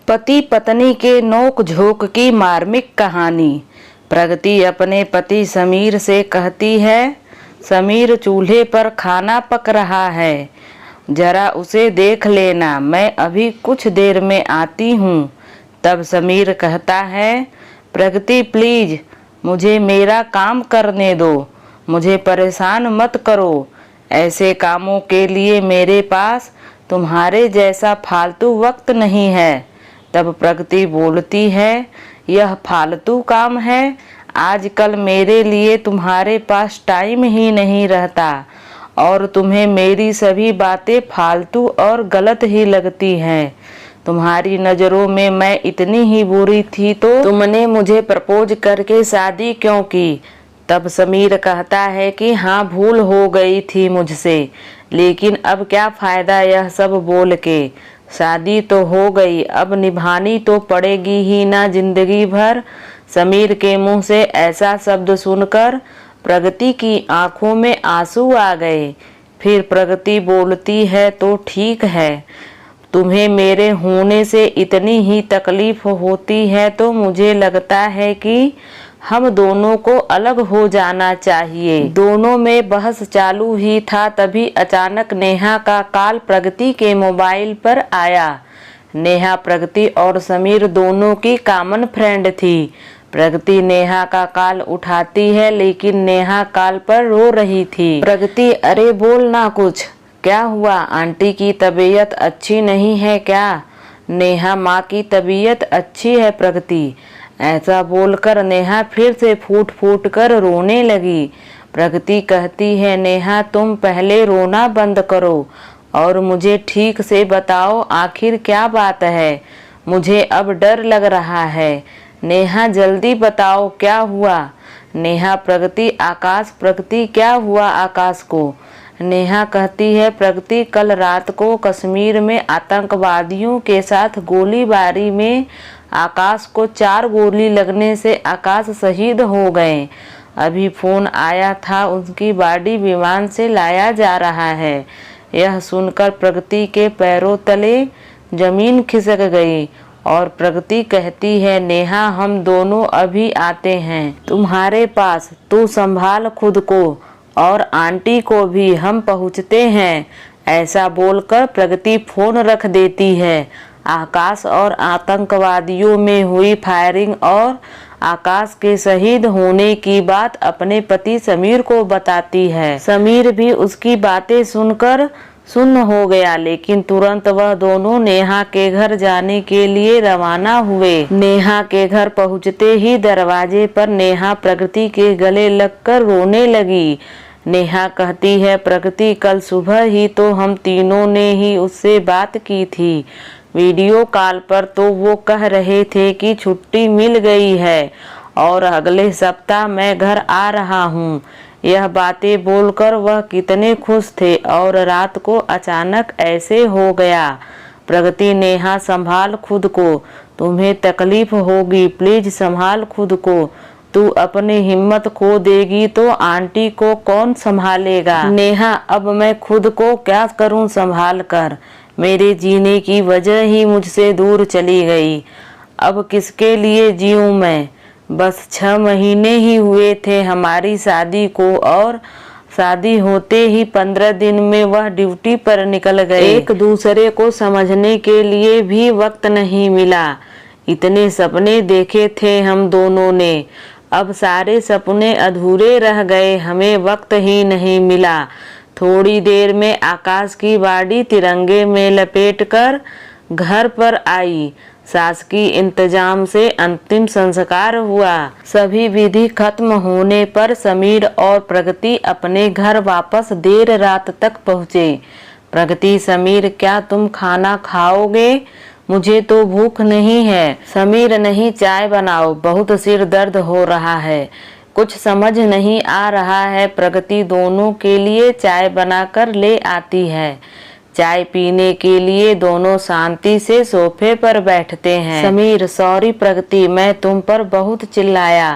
पति पत्नी के नोक झोंक की मार्मिक कहानी। प्रगति अपने पति समीर से कहती है, समीर चूल्हे पर खाना पक रहा है, जरा उसे देख लेना, मैं अभी कुछ देर में आती हूँ। तब समीर कहता है, प्रगति प्लीज मुझे मेरा काम करने दो, मुझे परेशान मत करो। ऐसे कामों के लिए मेरे पास तुम्हारे जैसा फालतू वक्त नहीं है। तब प्रगति बोलती है, यह फालतू काम है, आजकल मेरे लिए तुम्हारे पास टाइम ही नहीं रहता और तुम्हें मेरी सभी बातें फालतू और गलत ही लगती हैं। तुम्हारी नज़रों में मैं इतनी ही बुरी थी तो तुमने मुझे प्रपोज करके शादी क्यों की? तब समीर कहता है कि हाँ, भूल हो गई थी मुझसे, लेकिन अब क्या फ़ायदा यह सब बोल के। शादी तो हो गई, अब निभानी तो पड़ेगी ही ना जिंदगी भर। समीर के मुंह से ऐसा शब्द सुनकर प्रगति की आंखों में आंसू आ गए। फिर प्रगति बोलती है, तो ठीक है, तुम्हें मेरे होने से इतनी ही तकलीफ होती है तो मुझे लगता है कि हम दोनों को अलग हो जाना चाहिए। दोनों में बहस चालू ही था, तभी अचानक नेहा का कॉल प्रगति के मोबाइल पर आया। नेहा प्रगति और समीर दोनों की कॉमन फ्रेंड थी। प्रगति नेहा का कॉल उठाती है, लेकिन नेहा कॉल पर रो रही थी। प्रगति, अरे बोल ना कुछ, क्या हुआ? आंटी की तबीयत अच्छी नहीं है क्या? नेहा, माँ की तबीयत अच्छी है प्रगति। ऐसा बोलकर नेहा फिर से फूट फूट कर रोने लगी। प्रगति कहती है, नेहा तुम पहले रोना बंद करो और मुझे ठीक से बताओ आखिर क्या बात है, मुझे अब डर लग रहा है। नेहा जल्दी बताओ क्या हुआ? नेहा प्रगति, आकाश। प्रगति, क्या हुआ आकाश को? नेहा कहती है, प्रगति कल रात को कश्मीर में आतंकवादियों के साथ गोलीबारी में आकाश को 4 गोली लगने से आकाश शहीद हो गए। अभी फोन आया था, उनकी बॉडी विमान से लाया जा रहा है। यह सुनकर प्रगति के पैरों तले जमीन खिसक गई और प्रगति कहती है, नेहा हम दोनों अभी आते हैं तुम्हारे पास, तू संभाल खुद को और आंटी को भी, हम पहुँचते हैं। ऐसा बोलकर प्रगति फोन रख देती है। आकाश और आतंकवादियों में हुई फायरिंग और आकाश के शहीद होने की बात अपने पति समीर को बताती है। समीर भी उसकी बातें सुनकर सुन्न हो गया, लेकिन तुरंत वह दोनों नेहा के घर जाने के लिए रवाना हुए। नेहा के घर पहुंचते ही दरवाजे पर नेहा प्रगति के गले लगकर रोने लगी। नेहा कहती है, प्रगति कल सुबह ही तो हम तीनों ने ही उससे बात की थी वीडियो कॉल पर, तो वो कह रहे थे कि छुट्टी मिल गई है और अगले सप्ताह मैं घर आ रहा हूँ। यह बातें बोलकर वह कितने खुश थे और रात को अचानक ऐसे हो गया। प्रगति, नेहा संभाल खुद को, तुम्हें तकलीफ होगी, प्लीज संभाल खुद को, तू अपनी हिम्मत खो देगी तो आंटी को कौन संभालेगा? नेहा, अब मैं खुद को क्या करूं संभाल कर, मेरे जीने की वजह ही मुझसे दूर चली गई, अब किसके लिए जीऊं मैं? बस 6 महीने ही हुए थे हमारी शादी को और शादी होते ही 15 दिन में वह ड्यूटी पर निकल गए। एक दूसरे को समझने के लिए भी वक्त नहीं मिला। इतने सपने देखे थे हम दोनों ने, अब सारे सपने अधूरे रह गए, हमें वक्त ही नहीं मिला। थोड़ी देर में आकाश की बॉडी तिरंगे में लपेटकर घर पर आई। शासकीय इंतजाम से अंतिम संस्कार हुआ। सभी विधि खत्म होने पर समीर और प्रगति अपने घर वापस देर रात तक पहुँचे। प्रगति, समीर क्या तुम खाना खाओगे? मुझे तो भूख नहीं है। समीर, नहीं, चाय बनाओ, बहुत सिर दर्द हो रहा है, कुछ समझ नहीं आ रहा है। प्रगति दोनों के लिए चाय बनाकर ले आती है। चाय पीने के लिए दोनों शांति से सोफे पर बैठते हैं। समीर, सॉरी प्रगति, मैं तुम पर बहुत चिल्लाया,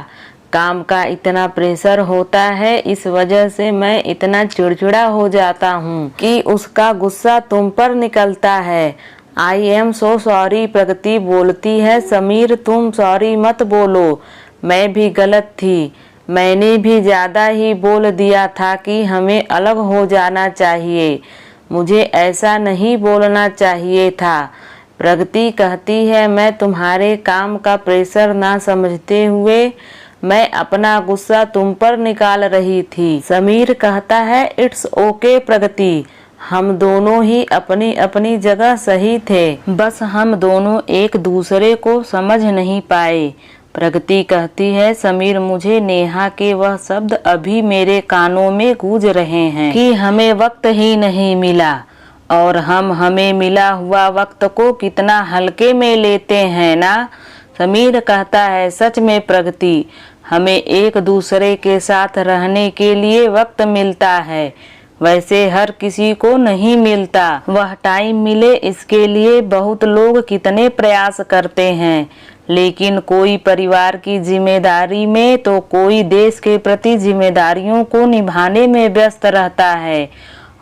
काम का इतना प्रेशर होता है, इस वजह से मैं इतना चिड़चिड़ा हो जाता हूँ कि उसका गुस्सा तुम पर निकलता है। आई एम सो सॉरी प्रगति बोलती है, समीर तुम सॉरी मत बोलो, मैं भी गलत थी, मैंने भी ज़्यादा ही बोल दिया था कि हमें अलग हो जाना चाहिए, मुझे ऐसा नहीं बोलना चाहिए था। प्रगति कहती है, मैं तुम्हारे काम का प्रेशर ना समझते हुए मैं अपना गुस्सा तुम पर निकाल रही थी। समीर कहता है, इट्स ओके प्रगति, हम दोनों ही अपनी अपनी जगह सही थे, बस हम दोनों एक दूसरे को समझ नहीं पाए। प्रगति कहती है, समीर मुझे नेहा के वह शब्द अभी मेरे कानों में गूंज रहे हैं कि हमें वक्त ही नहीं मिला और हम हमें मिला हुआ वक्त को कितना हल्के में लेते हैं ना। समीर कहता है, सच में प्रगति, हमें एक दूसरे के साथ रहने के लिए वक्त मिलता है, वैसे हर किसी को नहीं मिलता। वह टाइम मिले इसके लिए बहुत लोग कितने प्रयास करते हैं, लेकिन कोई परिवार की जिम्मेदारी में तो कोई देश के प्रति जिम्मेदारियों को निभाने में व्यस्त रहता है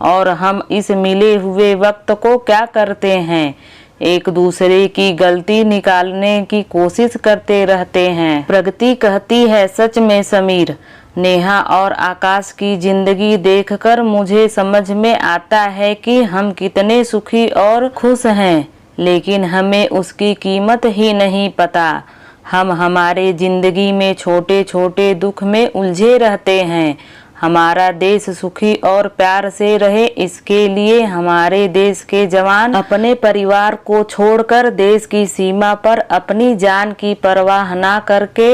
और हम इस मिले हुए वक्त को क्या करते हैं, एक दूसरे की गलती निकालने की कोशिश करते रहते हैं। प्रगति कहती है, सच में समीर, नेहा और आकाश की जिंदगी देखकर मुझे समझ में आता है कि हम कितने सुखी और खुश हैं, लेकिन हमें उसकी कीमत ही नहीं पता। हम हमारे जिंदगी में छोटे छोटे दुख में उलझे रहते हैं। हमारा देश सुखी और प्यार से रहे, इसके लिए हमारे देश के जवान अपने परिवार को छोड़कर देश की सीमा पर अपनी जान की परवाह ना करके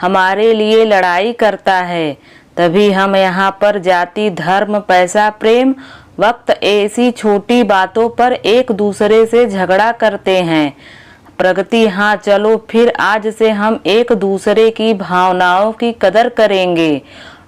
हमारे लिए लड़ाई करता है। तभी हम यहाँ पर जाति, धर्म, पैसा, प्रेम, वक्त ऐसी छोटी बातों पर एक दूसरे से झगड़ा करते हैं। प्रगति, हाँ चलो फिर आज से हम एक दूसरे की भावनाओं की कदर करेंगे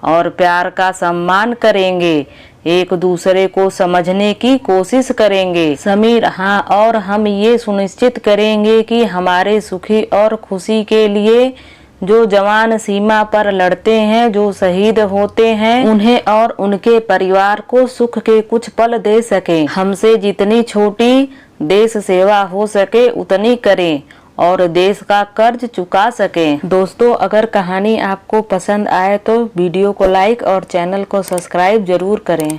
और प्यार का सम्मान करेंगे, एक दूसरे को समझने की कोशिश करेंगे। समीर, हाँ, और हम ये सुनिश्चित करेंगे कि हमारे सुखी और खुशी के लिए जो जवान सीमा पर लड़ते हैं, जो शहीद होते हैं, उन्हें और उनके परिवार को सुख के कुछ पल दे सके। हमसे जितनी छोटी देश सेवा हो सके उतनी करें और देश का कर्ज चुका सकें। दोस्तों, अगर कहानी आपको पसंद आए तो वीडियो को लाइक और चैनल को सब्सक्राइब जरूर करें।